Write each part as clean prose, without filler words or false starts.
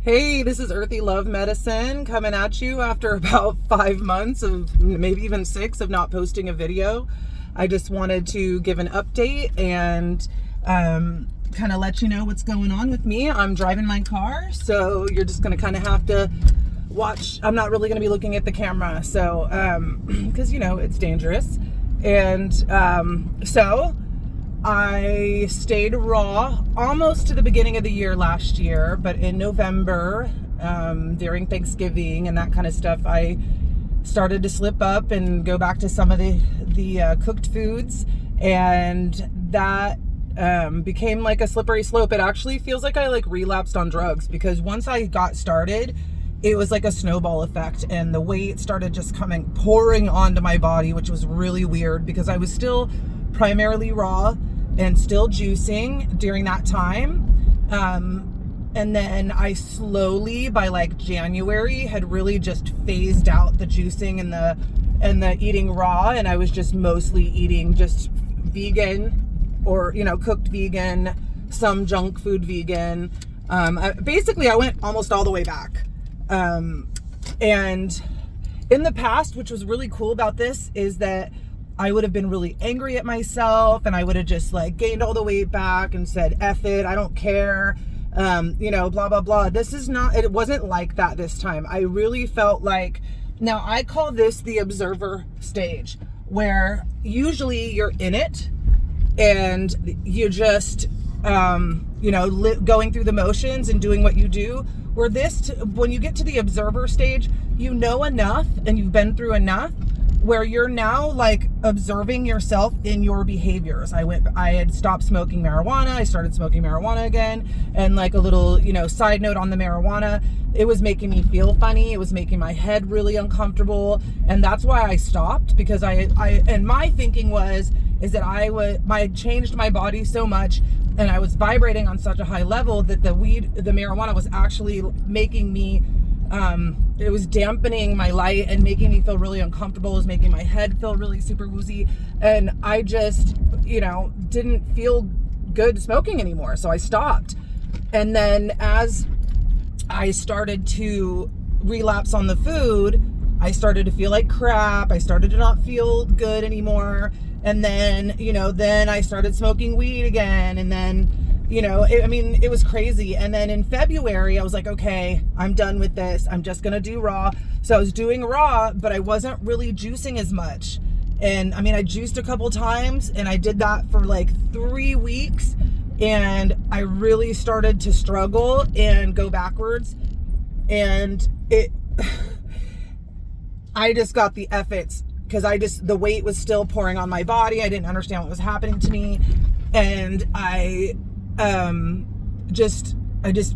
Hey, this is Earthy Love Medicine coming at you after about 5 months of maybe even 6 of not posting a video. I just wanted to give an update and kind of let you know what's going on with me. I'm driving my car, so you're just going to kind of have to watch. I'm not really going to be looking at the camera, so because it's dangerous. And so I stayed raw almost to the beginning of the year last year, but in November, during Thanksgiving and that kind of stuff, I started to slip up and go back to some of the cooked foods, and that became like a slippery slope. It actually feels like I relapsed on drugs, because once I got started, it was like a snowball effect, and the weight started just pouring onto my body, which was really weird because I was still primarily raw and still juicing during that time. And then I slowly, by January, had really just phased out the juicing and the eating raw, and I was just mostly eating just vegan or cooked vegan, some junk food vegan. Basically I went almost all the way back. And in the past, which was really cool about this, is that I would have been really angry at myself, and I would have just gained all the weight back and said, F it, I don't care, blah, blah, blah. It wasn't like that this time. I really felt now I call this the observer stage, where usually you're in it and you just, going through the motions and doing what you do. When you get to the observer stage, you know enough and you've been through enough where you're now observing yourself in your behaviors. I had stopped smoking marijuana. I started smoking marijuana again. And a little, side note on the marijuana, it was making me feel funny. It was making my head really uncomfortable. And that's why I stopped, because and my thinking is that I changed my body so much, and I was vibrating on such a high level that the marijuana was actually making me, it was dampening my light and making me feel really uncomfortable. It was making my head feel really super woozy. And I just, didn't feel good smoking anymore. So I stopped. And then as I started to relapse on the food, I started to feel like crap. I started to not feel good anymore. And then, then I started smoking weed again. And then, it was crazy. And then in February, I was like, okay, I'm done with this. I'm just going to do raw. So I was doing raw, but I wasn't really juicing as much. And I juiced a couple times, and I did that for 3 weeks. And I really started to struggle and go backwards. And I just got the efforts, because the weight was still pouring on my body. I didn't understand what was happening to me. And I just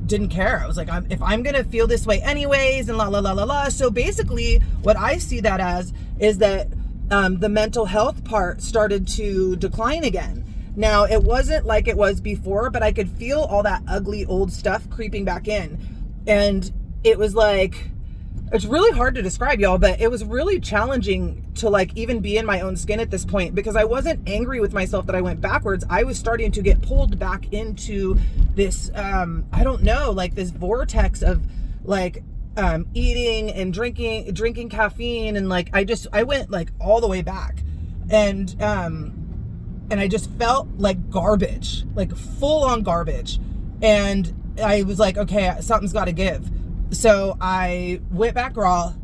didn't care. I was like, if I'm going to feel this way anyways, and la, la, la, la, la. So basically what I see that as is that the mental health part started to decline again. Now, it wasn't like it was before, but I could feel all that ugly old stuff creeping back in. And it was it's really hard to describe, y'all, but it was really challenging to even be in my own skin at this point, because I wasn't angry with myself that I went backwards. I was starting to get pulled back into this, I don't know, this vortex of eating and drinking caffeine. And I went all the way back, and I just felt like garbage, full on garbage. And I was like, okay, something's got to give. So I went back raw,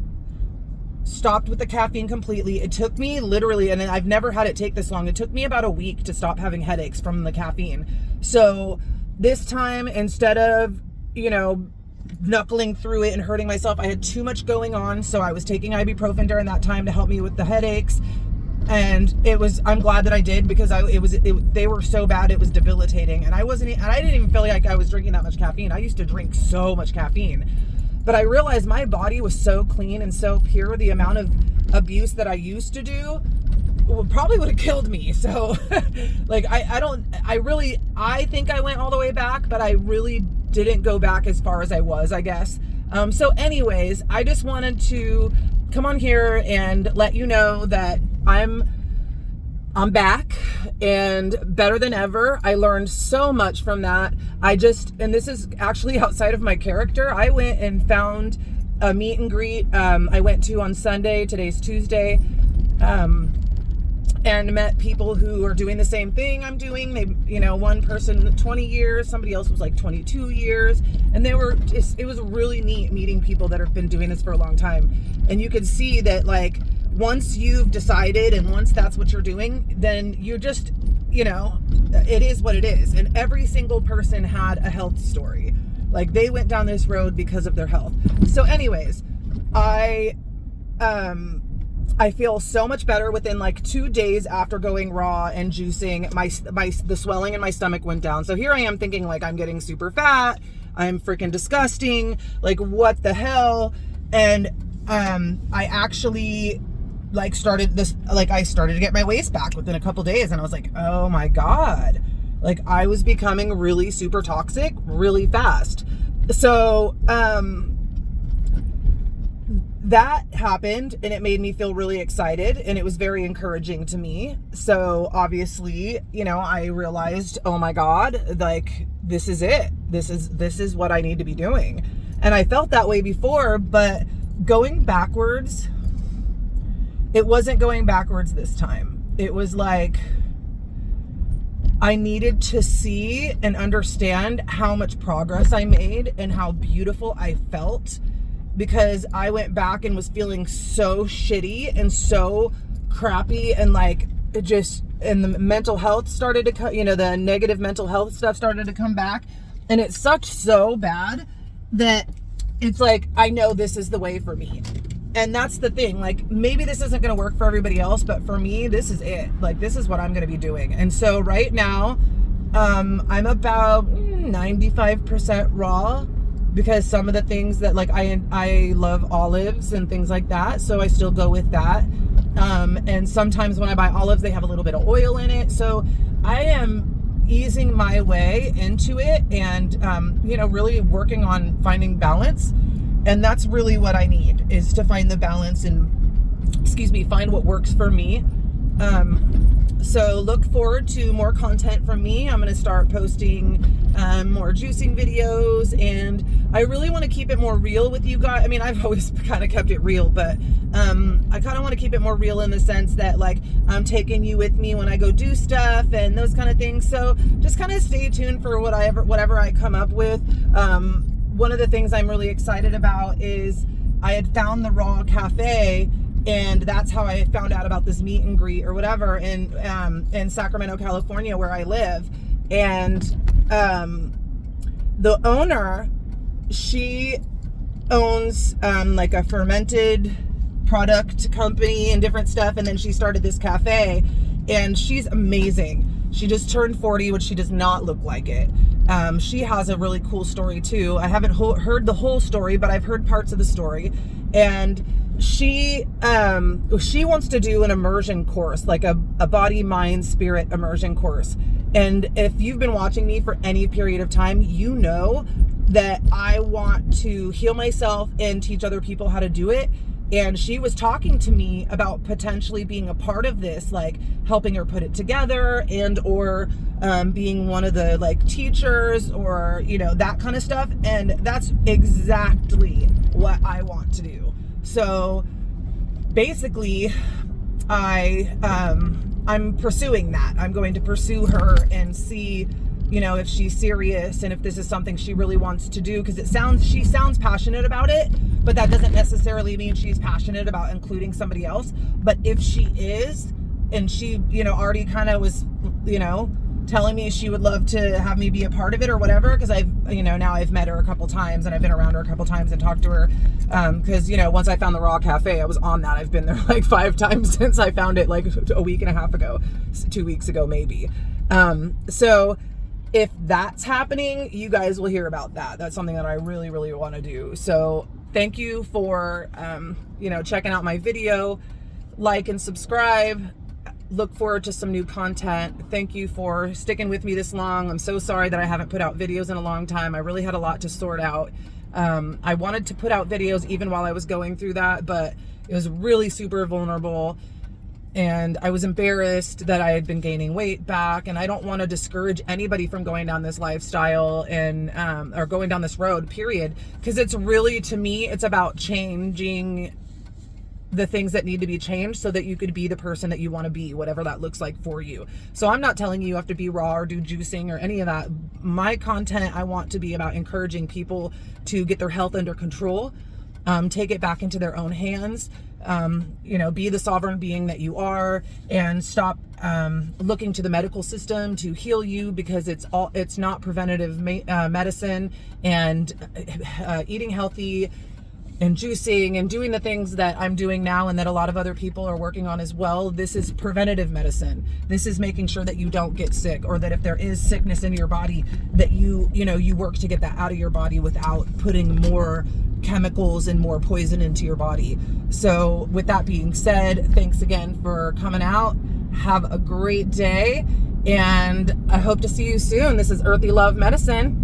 stopped with the caffeine completely. It took me literally, and I've never had it take this long, it took me about a week to stop having headaches from the caffeine. So this time, instead of, knuckling through it and hurting myself, I had too much going on. So I was taking ibuprofen during that time to help me with the headaches. And I'm glad that I did, because they were so bad, it was debilitating. And I didn't even feel like I was drinking that much caffeine. I used to drink so much caffeine. But I realized my body was so clean and so pure. The amount of abuse that I used to do probably would have killed me. So I think I went all the way back, but I really didn't go back as far as I was, I guess. So anyways, I just wanted to come on here and let you know that I'm back and better than ever. I learned so much from that. and this is actually outside of my character, I went and found a meet and greet I went to on Sunday, today's Tuesday, and met people who are doing the same thing I'm doing. They, you know, one person 20 years, somebody else was like 22 years. And it was really neat meeting people that have been doing this for a long time. And you can see that, like, once you've decided and once that's what you're doing, then you're just, you know, it is what it is. And every single person had a health story. Like, they went down this road because of their health. So anyways, I feel so much better within like 2 days after going raw and juicing. The swelling in my stomach went down. So here I am thinking like I'm getting super fat. I'm freaking disgusting. Like, what the hell? And I actually started to get my waist back within a couple days, and I was like, oh my God. Like, I was becoming really super toxic really fast. So, that happened, and it made me feel really excited, and it was very encouraging to me. So obviously, you know, I realized, oh my God, like, this is it. This is what I need to be doing. And I felt that way before, but going backwards, it wasn't going backwards this time. It was like, I needed to see and understand how much progress I made and how beautiful I felt, because I went back and was feeling so shitty and so crappy, and like, it just, and the mental health started to come, you know, the negative mental health stuff started to come back, and it sucked so bad that it's like, I know this is the way for me. And that's the thing, like, maybe this isn't going to work for everybody else, but for me, this is it. Like, this is what I'm going to be doing. And so right now, I'm about 95% raw, because some of the things that, like, I love olives and things like that, so I still go with that. And sometimes when I buy olives, they have a little bit of oil in it. So I am easing my way into it, and you know, really working on finding balance. And that's really what I need, is to find the balance and, find what works for me. So look forward to more content from me. I'm going to start posting more juicing videos, and I really want to keep it more real with you guys. I mean, I've always kind of kept it real, but I kind of want to keep it more real in the sense that, like, I'm taking you with me when I go do stuff and those kind of things. So just kind of stay tuned for whatever I come up with. One of the things I'm really excited about is I had found the Raw Cafe, and that's how I found out about this meet and greet or whatever in Sacramento, California, where I live. And the owner, she owns like a fermented product company and different stuff, and then she started this cafe, and she's amazing. She just turned 40, which she does not look like it. She has a really cool story too. I haven't heard the whole story, but I've heard parts of the story. And she wants to do an immersion course, like a body, mind, spirit immersion course. And if you've been watching me for any period of time, you know that I want to heal myself and teach other people how to do it. And she was talking to me about potentially being a part of this, like helping her put it together, and or being one of the like teachers, or, you know, that kind of stuff. And that's exactly what I want to do. So basically, I'm pursuing that. I'm going to pursue her and see, you know, if she's serious and if this is something she really wants to do, because she sounds passionate about it, but that doesn't necessarily mean she's passionate about including somebody else. But if she is, and she, you know, already kind of was, you know, telling me she would love to have me be a part of it or whatever, because now I've met her a couple times and I've been around her a couple times and talked to her, because, you know, once I found the Raw Cafe, I was on that. I've been there like 5 times since I found it, like a week and a half ago, 2 weeks ago maybe. So if that's happening, you guys will hear about that. That's something that I really, really want to do. So thank you for, you know, checking out my video. Like and subscribe. Look forward to some new content. Thank you for sticking with me this long. I'm so sorry that I haven't put out videos in a long time. I really had a lot to sort out. I wanted to put out videos even while I was going through that, but it was really super vulnerable. And I was embarrassed that I had been gaining weight back, and I don't want to discourage anybody from going down this lifestyle and or going down this road, period, because it's really, to me, it's about changing the things that need to be changed so that you could be the person that you want to be, whatever that looks like for you. So I'm not telling you have to be raw or do juicing or any of that. My content, I want to be about encouraging people to get their health under control, take it back into their own hands, be the sovereign being that you are, and stop looking to the medical system to heal you, because it's not preventative medicine. And eating healthy and juicing and doing the things that I'm doing now and that a lot of other people are working on as well, this is preventative medicine. This is making sure that you don't get sick, or that if there is sickness in your body, that you work to get that out of your body without putting more chemicals and more poison into your body. So with that being said, thanks again for coming out. Have a great day, and I hope to see you soon. This is Earthy Love Medicine.